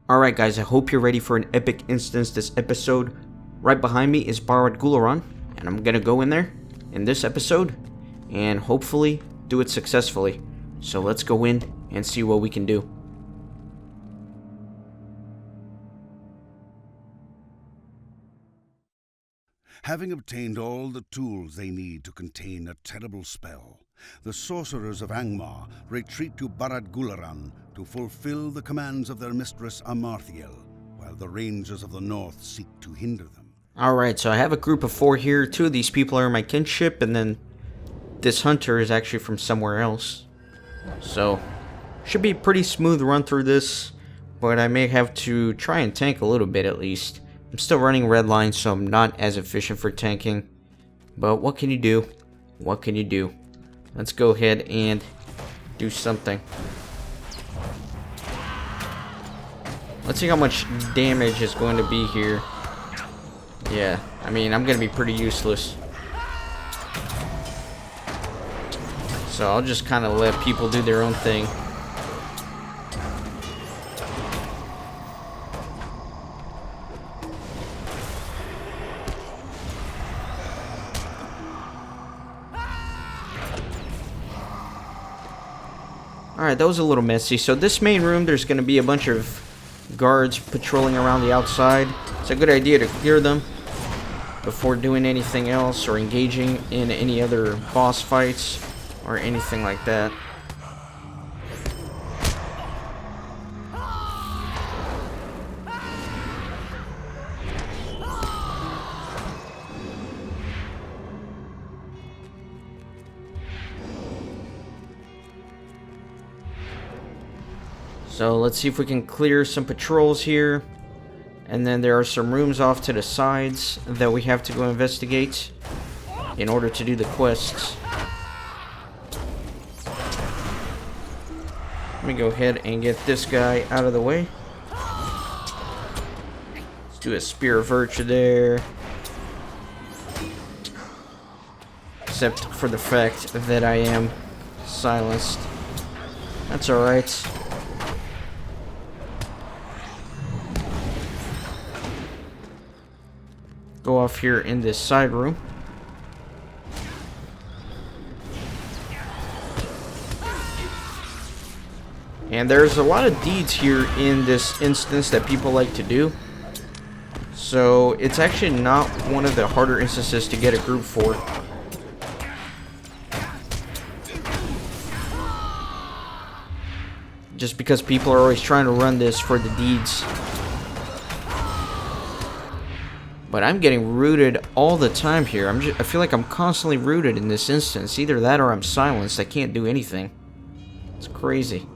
Alright guys, I hope you're ready for an epic instance this episode. Right behind me is Barad Gúlaran, and I'm gonna go in there in this episode and hopefully do it successfully. So let's go in and see what we can do. Having obtained all the tools they need to contain a terrible spell, the sorcerers of Angmar retreat to Barad Gúlaran to fulfill the commands of their mistress Amarthiel, while the rangers of the north seek to hinder them. Alright, so I have a group of 4 here. 2 of these people are in my kinship, and then this hunter is actually from somewhere else. So, should be a pretty smooth run through this, but I may have to try and tank a little bit at least. I'm still running red line, so I'm not as efficient for tanking. But what can you do? What can you do? Let's go ahead and do something. Let's see how much damage is going to be here. Yeah, I mean, I'm going to be pretty useless. So I'll just kind of let people do their own thing. Alright, that was a little messy. So this main room, there's going to be a bunch of guards patrolling around the outside. It's a good idea to clear them before doing anything else or engaging in any other boss fights or anything like that. So let's see if we can clear some patrols here. And then there are some rooms off to the sides that we have to go investigate in order to do the quests. Let me go ahead and get this guy out of the way. Let's do a Spear of Virtue there. Except for the fact that I am silenced. That's alright. Go off here in this side room. And there's a lot of deeds here in this instance that people like to do. So it's actually not one of the harder instances to get a group for. Just because people are always trying to run this for the deeds. But I'm getting rooted all the time here. I feel like I'm constantly rooted in this instance. Either that or I'm silenced. I can't do anything. It's crazy.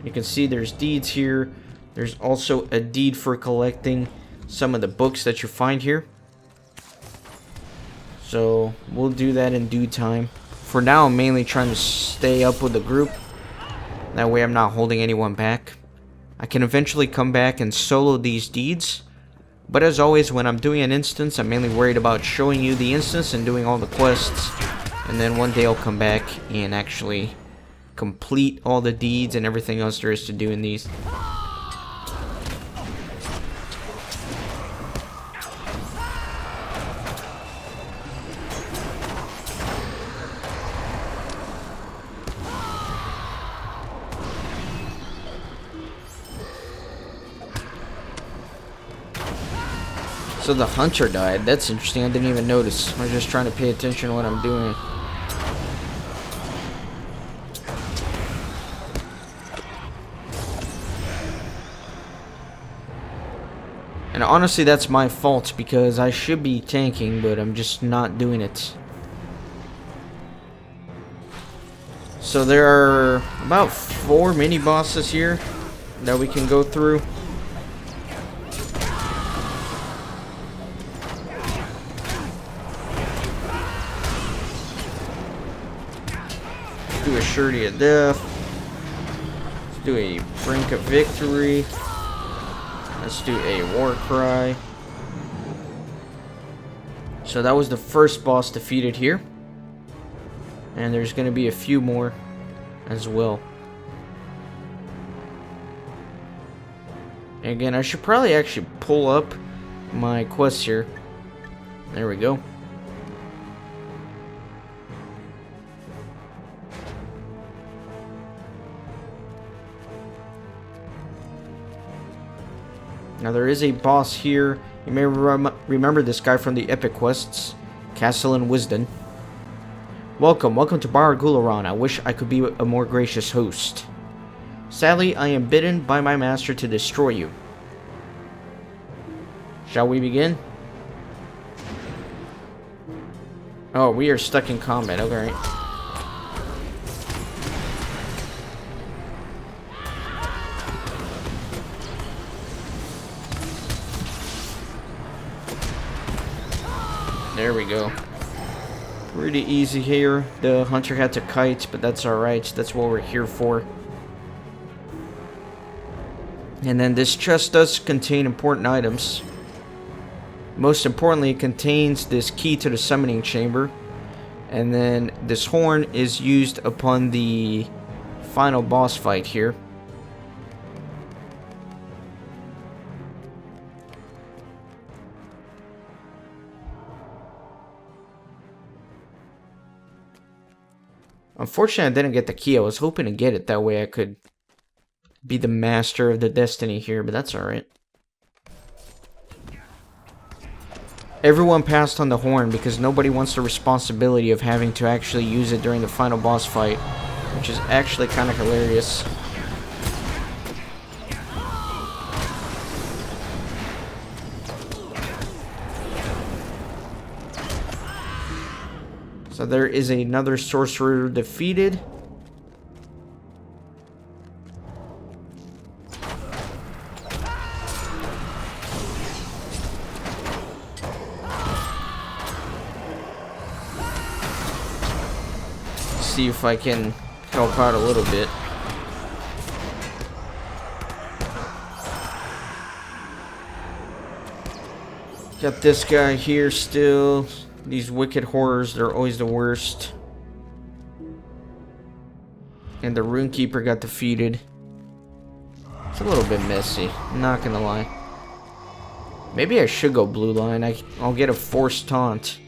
You can see there's deeds here. There's also a deed for collecting some of the books that you find here. So we'll do that in due time. For now, I'm mainly trying to stay up with the group. That way I'm not holding anyone back. I can eventually come back and solo these deeds. But as always, when I'm doing an instance, I'm mainly worried about showing you the instance and doing all the quests. And then one day I'll come back and actually complete all the deeds and everything else there is to do in these. So the hunter died. That's interesting. I didn't even notice. I was just trying to pay attention to what I'm doing. And honestly, that's my fault because I should be tanking, but I'm just not doing it. So there are about 4 mini bosses here that we can go through. Do a Surety of Death. Let's do a Brink of Victory. Let's do a War Cry. So that was the first boss defeated here. And there's going to be a few more as well. Again, I should probably actually pull up my quest here. There we go. Now there is a boss here. You may remember this guy from the epic quests, Castle in Wisdom. Welcome to Barad Gúlaran. I wish I could be a more gracious host. Sadly, I am bidden by my master to destroy you. Shall we begin? Oh, we are stuck in combat. Okay. There we go. Pretty easy here. The hunter had to kite, but that's alright. That's what we're here for. And then this chest does contain important items. Most importantly, it contains this key to the summoning chamber. And then this horn is used upon the final boss fight here. Unfortunately, I didn't get the key. I was hoping to get it. That way I could be the master of the destiny here, but that's alright. Everyone passed on the horn because nobody wants the responsibility of having to actually use it during the final boss fight, which is actually kind of hilarious. So there is another sorcerer defeated. See if I can help out a little bit. Got this guy here still. These wicked horrors, they're always the worst. And the Runekeeper got defeated. It's a little bit messy, I'm not gonna lie. Maybe I should go blue line. I'll get a forced taunt.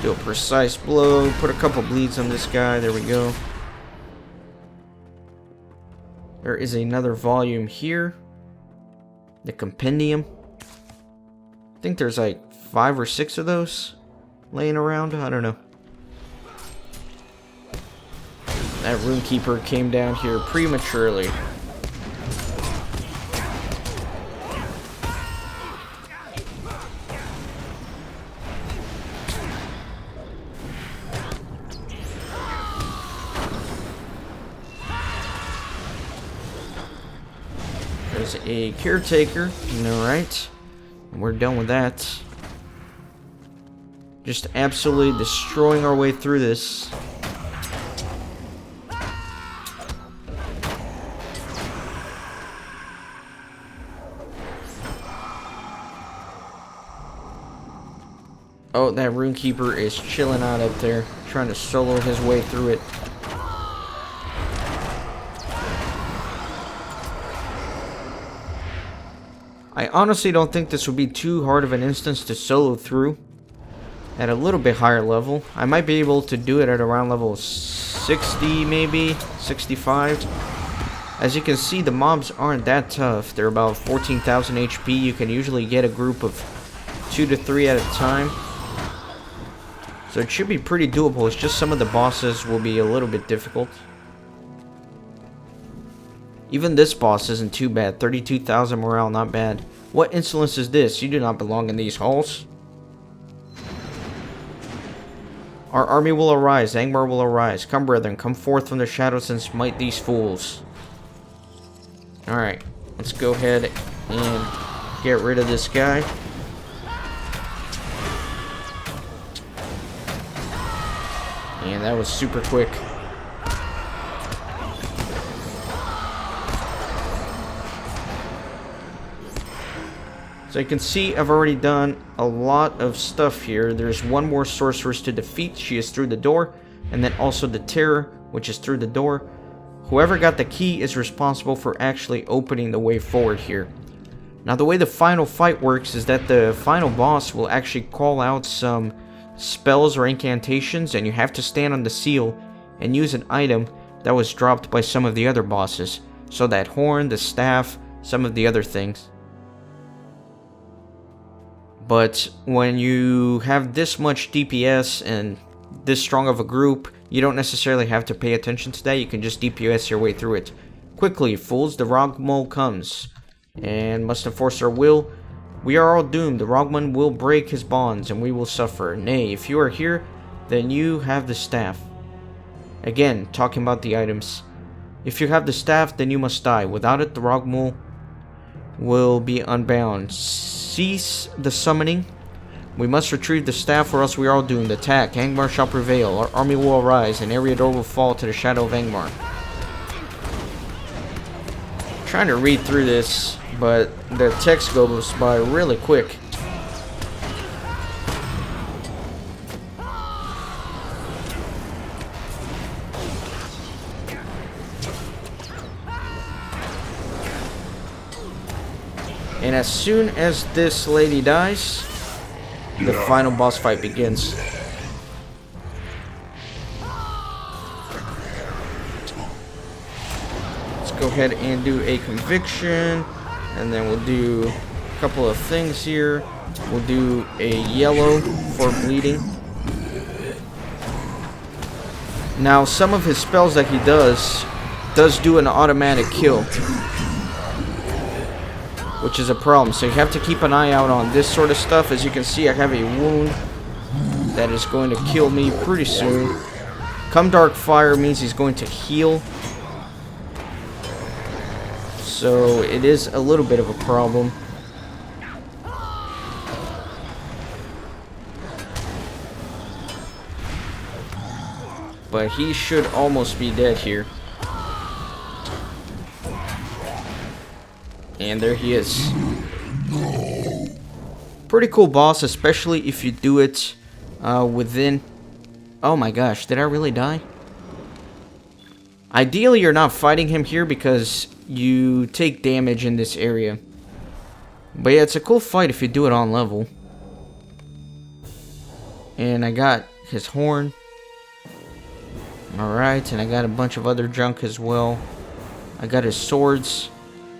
Do a precise blow, put a couple bleeds on this guy, there we go. There is another volume here. The Compendium. I think there's like 5 or 6 of those laying around, I don't know. That Runekeeper came down here prematurely. There's a caretaker, alright. We're done with that. Just absolutely destroying our way through this. Oh, that Runekeeper is chilling out up there, trying to solo his way through it. I honestly don't think this would be too hard of an instance to solo through at a little bit higher level. I might be able to do it at around level 60, maybe 65. As you can see, the mobs aren't that tough. They're about 14,000 HP. You can usually get a group of 2 to 3 at a time. So it should be pretty doable. It's just some of the bosses will be a little bit difficult. Even this boss isn't too bad. 32,000 morale, not bad. What insolence is this? You do not belong in these halls. Our army will arise. Angmar will arise. Come, brethren, come forth from the shadows and smite these fools. Alright, let's go ahead and get rid of this guy. And that was super quick. So you can see I've already done a lot of stuff here. There's one more sorceress to defeat. She is through the door. And then also the Terror, which is through the door. Whoever got the key is responsible for actually opening the way forward here. Now the way the final fight works is that the final boss will actually call out some spells or incantations, and you have to stand on the seal and use an item that was dropped by some of the other bosses. So that horn, the staff, some of the other things. But when you have this much DPS and this strong of a group, you don't necessarily have to pay attention to that. You can just DPS your way through it. Quickly, fools, the Rogmol comes, and must enforce our will. We are all doomed. The Rogman will break his bonds, and we will suffer. Nay, if you are here, then you have the staff. Again, talking about the items. If you have the staff, then you must die. Without it, the Rogmol will be unbound. Cease the summoning. We must retrieve the staff, or else we are all doomed. Attack. Angmar shall prevail. Our army will arise, and Eriador will fall to the shadow of Angmar. I'm trying to read through this, but the text goes by really quick. And as soon as this lady dies, the final boss fight begins. Let's go ahead and do a conviction, and then we'll do a couple of things here. We'll do a yellow for bleeding. Now, some of his spells that he does do an automatic kill, which is a problem. So you have to keep an eye out on this sort of stuff. As you can see, I have a wound that is going to kill me pretty soon. Come Dark Fire means he's going to heal. So it is a little bit of a problem. But he should almost be dead here. And there he is. Pretty cool boss, especially if you do it within... Oh my gosh, did I really die? Ideally, you're not fighting him here because you take damage in this area. But yeah, it's a cool fight if you do it on level. And I got his horn. Alright, and I got a bunch of other junk as well. I got his swords,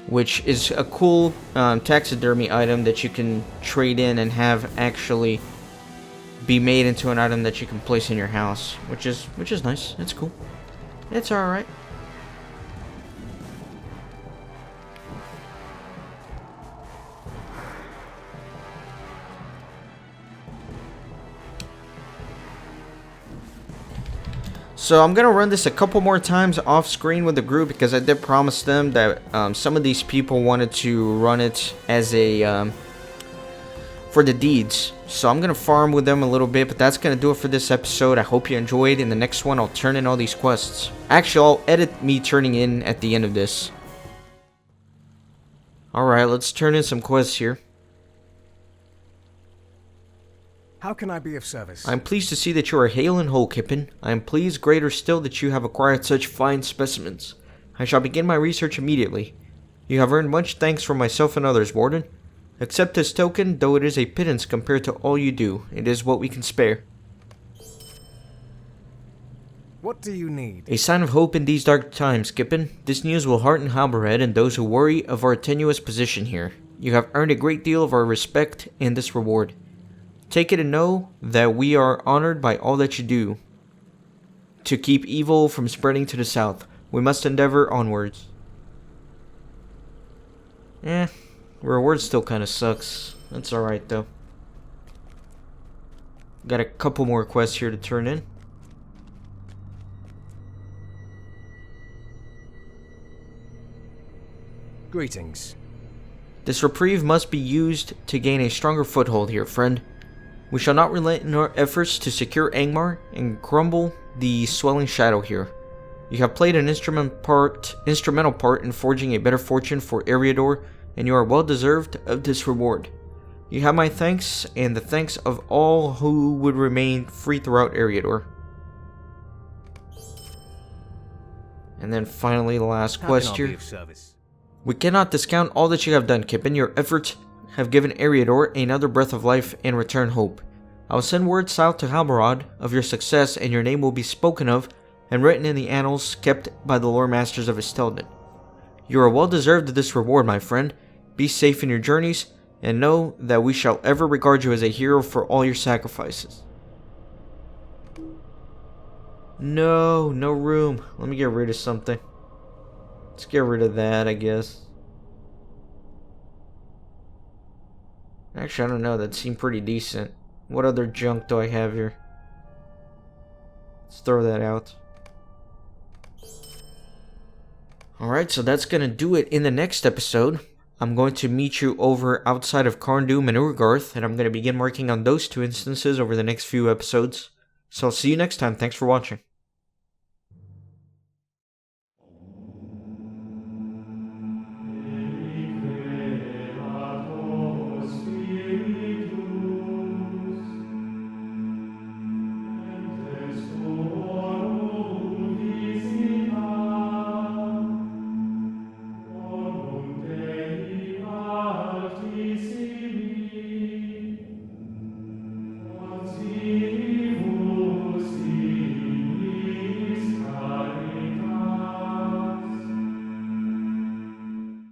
which is a cool taxidermy item that you can trade in and have actually be made into an item that you can place in your house, which is nice. It's cool. It's alright. So I'm going to run this a couple more times off screen with the group because I did promise them that some of these people wanted to run it as a for the deeds. So I'm going to farm with them a little bit, but that's going to do it for this episode. I hope you enjoyed. In the next one, I'll turn in all these quests. Actually, I'll edit me turning in at the end of this. Alright, let's turn in some quests here. How can I be of service? I am pleased to see that you are hale and whole, Kippen. I am pleased greater still that you have acquired such fine specimens. I shall begin my research immediately. You have earned much thanks from myself and others, Warden. Accept this token, though it is a pittance compared to all you do. It is what we can spare. What do you need? A sign of hope in these dark times, Kippen. This news will hearten Halberhead and those who worry of our tenuous position here. You have earned a great deal of our respect in this reward. Take it and know that we are honored by all that you do to keep evil from spreading to the south. We must endeavor onwards. Reward still kind of sucks. That's alright though. Got a couple more quests here to turn in. Greetings. This reprieve must be used to gain a stronger foothold here, friend. We shall not relent in our efforts to secure Angmar and crumble the swelling shadow here. You have played an instrumental part in forging a better fortune for Eriador, and you are well deserved of this reward. You have my thanks, and the thanks of all who would remain free throughout Eriador. And then finally, the last quest here. We cannot discount all that you have done, Kippen. Your efforts have given Eriador another breath of life and return hope. I will send word south to Barad of your success, and your name will be spoken of and written in the annals kept by the lore masters of Estelden. You are well deserved of this reward, my friend. Be safe in your journeys, and know that we shall ever regard you as a hero for all your sacrifices. No room. Let me get rid of something. Let's get rid of that, I guess. Actually, I don't know. That seemed pretty decent. What other junk do I have here? Let's throw that out. Alright, so that's going to do it in the next episode. I'm going to meet you over outside of Carndum and Urgarth, and I'm going to begin working on those two instances over the next few episodes. So I'll see you next time. Thanks for watching.